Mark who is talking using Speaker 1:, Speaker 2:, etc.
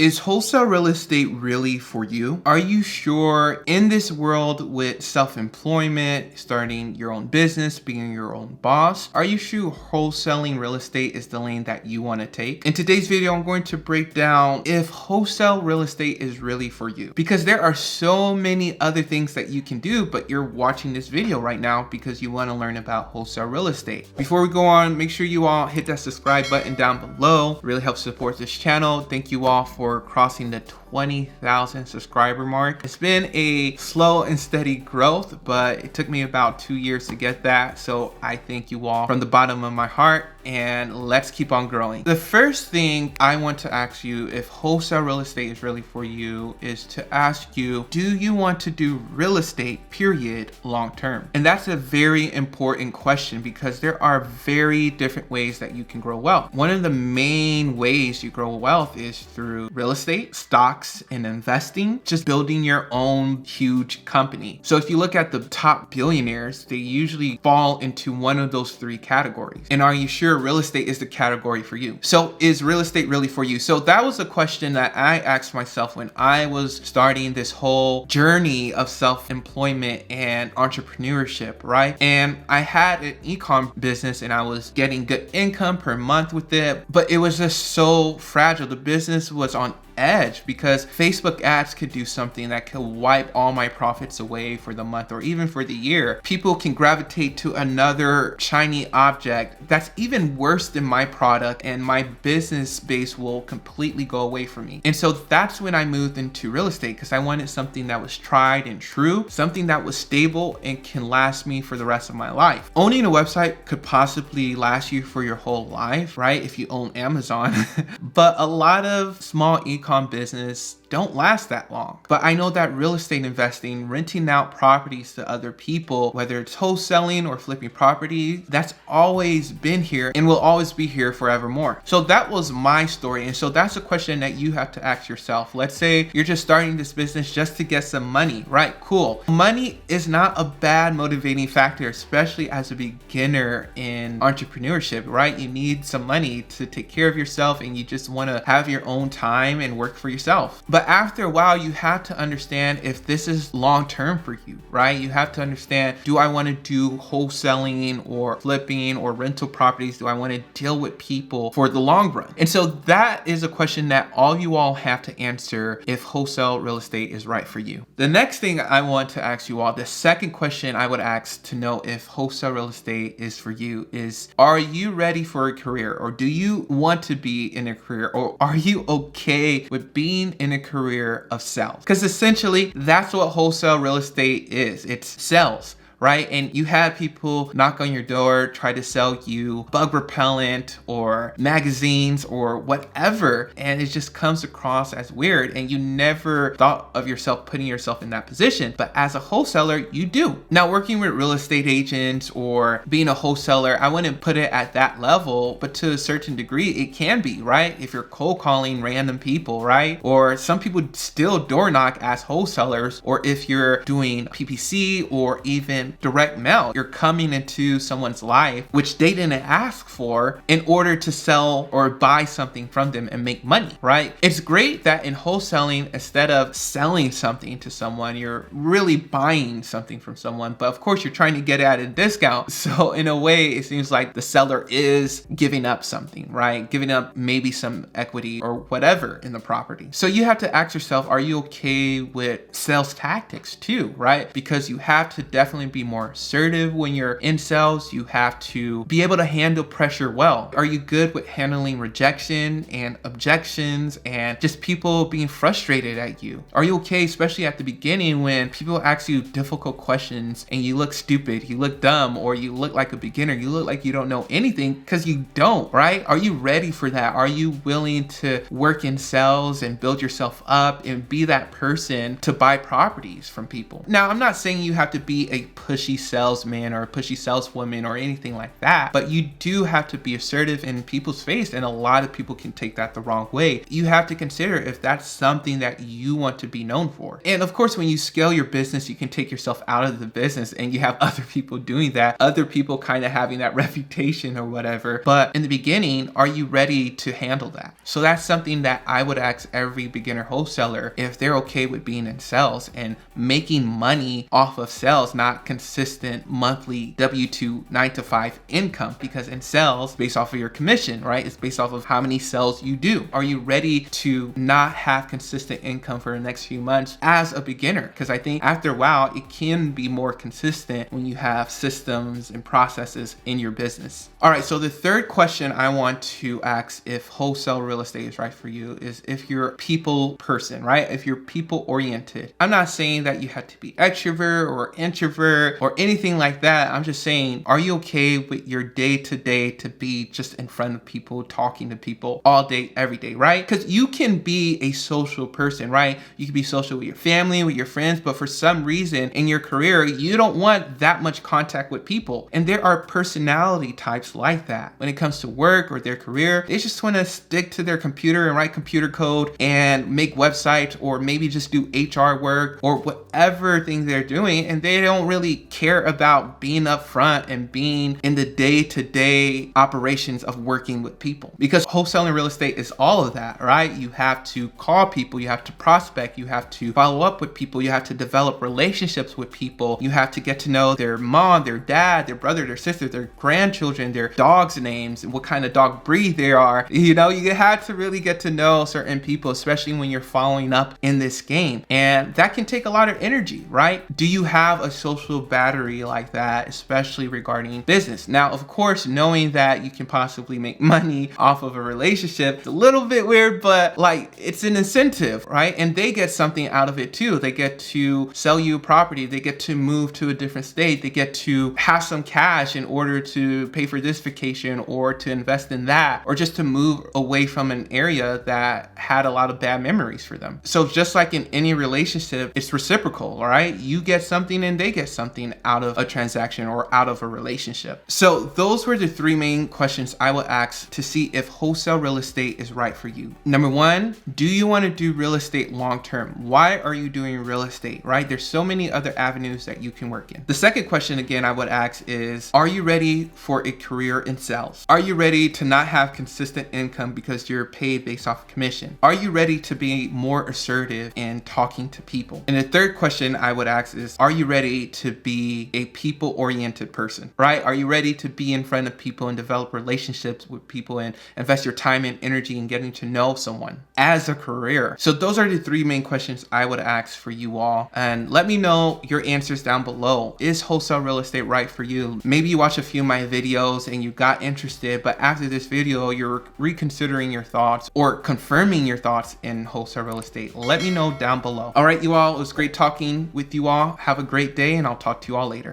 Speaker 1: Is wholesale real estate really for you? Are you sure in this world with self-employment, starting your own business, being your own boss, are you sure wholesaling real estate is the lane that you want to take? In today's video, I'm going to break down if wholesale real estate is really for you, because there are so many other things that you can do, but you're watching this video right now because you want to learn about wholesale real estate. Before we go on, make sure you all hit that subscribe button down below. It really helps support this channel. Thank you all for crossing the 20,000 subscriber mark. It's been a slow and steady growth, but it took me about 2 years to get that. So I thank you all from the bottom of my heart, and let's keep on growing. The first thing I want to ask you if wholesale real estate is really for you is to ask you, do you want to do real estate period long term? And that's a very important question because there are very different ways that you can grow wealth. One of the main ways you grow wealth is through real estate, stocks, and investing, just building your own huge company. So if you look at the top billionaires, they usually fall into one of those three categories. And are you sure real estate is the category for you? So is real estate really for you? So that was a question that I asked myself when I was starting this whole journey of self-employment and entrepreneurship, right? And I had an e-com business and I was getting good income per month with it, but it was just so fragile. The business was on edge because Facebook ads could do something that could wipe all my profits away for the month or even for the year. People can gravitate to another shiny object that's even worse than my product, and my business base will completely go away from me. And so that's when I moved into real estate, because I wanted something that was tried and true, something that was stable and can last me for the rest of my life. Owning a website could possibly last you for your whole life, right? If you own Amazon. But a lot of small e-com business don't last that long. But I know that real estate investing, renting out properties to other people, whether it's wholesaling or flipping property, that's always been here and will always be here forevermore. So that was my story. And so that's a question that you have to ask yourself. Let's say you're just starting this business just to get some money, right? Cool. Money is not a bad motivating factor, especially as a beginner in entrepreneurship, right? You need some money to take care of yourself and you just want to have your own time and work for yourself. But after a while, you have to understand if this is long-term for you, right? You have to understand, do I want to do wholesaling or flipping or rental properties? Do I want to deal with people for the long run? And so that is a question that all you all have to answer if wholesale real estate is right for you. The next thing I want to ask you all, the second question I would ask to know if wholesale real estate is for you is, are you ready for a career, or do you want to be in a career, or are you okay with being in a career of sales? Because essentially that's what wholesale real estate is. It's sales, right? And you had people knock on your door, try to sell you bug repellent or magazines or whatever, and it just comes across as weird, and you never thought of yourself putting yourself in that position. But as a wholesaler, you do. Now, working with real estate agents or being a wholesaler, I wouldn't put it at that level, but to a certain degree, it can be, right? If you're cold calling random people, right? Or some people still door knock as wholesalers, or if you're doing PPC or even direct mail, you're coming into someone's life which they didn't ask for in order to sell or buy something from them and make money, right? It's great that in wholesaling, instead of selling something to someone, you're really buying something from someone, but of course you're trying to get it at a discount. So in a way, it seems like the seller is giving up something, right? Giving up maybe some equity or whatever in the property. So you have to ask yourself, are you okay with sales tactics too, right? Because you have to definitely be more assertive when you're in sales. You have to be able to handle pressure well. Are you good with handling rejection and objections and just people being frustrated at you? Are you okay, especially at the beginning, when people ask you difficult questions and you look stupid, you look dumb, or you look like a beginner, you look like you don't know anything, because you don't, right? Are you ready for that? Are you willing to work in sales and build yourself up and be that person to buy properties from people? Now, I'm not saying you have to be a pushy salesman or a pushy saleswoman or anything like that, but you do have to be assertive in people's face, and a lot of people can take that the wrong way. You have to consider if that's something that you want to be known for. And of course, when you scale your business, you can take yourself out of the business and you have other people doing that, other people kind of having that reputation or whatever. But in the beginning, are you ready to handle that? So that's something that I would ask every beginner wholesaler if they're okay with being in sales and making money off of sales, not consistent monthly W-2 9-to-5 income, because in sales, based off of your commission, right? It's based off of how many sales you do. Are you ready to not have consistent income for the next few months as a beginner? Because I think after a while, it can be more consistent when you have systems and processes in your business. All right, so the third question I want to ask if wholesale real estate is right for you is if you're a people person, right? If you're people oriented. I'm not saying that you have to be extrovert or introvert or anything like that. I'm just saying, are you okay with your day to day to be just in front of people, talking to people all day, every day, right? Because you can be a social person, right? You can be social with your family, with your friends, but for some reason in your career, you don't want that much contact with people. And there are personality types like that. When it comes to work or their career, they just want to stick to their computer and write computer code and make websites, or maybe just do HR work or whatever thing they're doing. And they don't really care about being up front and being in the day-to-day operations of working with people. Because wholesaling real estate is all of that, right? You have to call people, you have to prospect, you have to follow up with people, you have to develop relationships with people, you have to get to know their mom, their dad, their brother, their sister, their grandchildren, their dogs' names, and what kind of dog breed they are. You know, you have to really get to know certain people, especially when you're following up in this game. And that can take a lot of energy, right? Do you have a social battery like that, especially regarding business? Now, of course, knowing that you can possibly make money off of a relationship, it's a little bit weird, but like it's an incentive, right? And they get something out of it too. They get to sell you a property, they get to move to a different state, they get to have some cash in order to pay for this vacation or to invest in that, or just to move away from an area that had a lot of bad memories for them. So just like in any relationship, it's reciprocal, right? You get something and they get something out of a transaction or out of a relationship. So those were the three main questions I would ask to see if wholesale real estate is right for you. Number one, do you want to do real estate long term? Why are you doing real estate, right? There's so many other avenues that you can work in. The second question again I would ask is, are you ready for a career in sales? Are you ready to not have consistent income because you're paid based off commission? Are you ready to be more assertive in talking to people? And the third question I would ask is, are you ready to be a people-oriented person, right? Are you ready to be in front of people and develop relationships with people and invest your time and energy in getting to know someone as a career? So those are the three main questions I would ask for you all. And let me know your answers down below. Is wholesale real estate right for you? Maybe you watch a few of my videos and you got interested, but after this video, you're reconsidering your thoughts or confirming your thoughts in wholesale real estate. Let me know down below. All right, you all, it was great talking with you all. Have a great day, and I'll talk to you all later.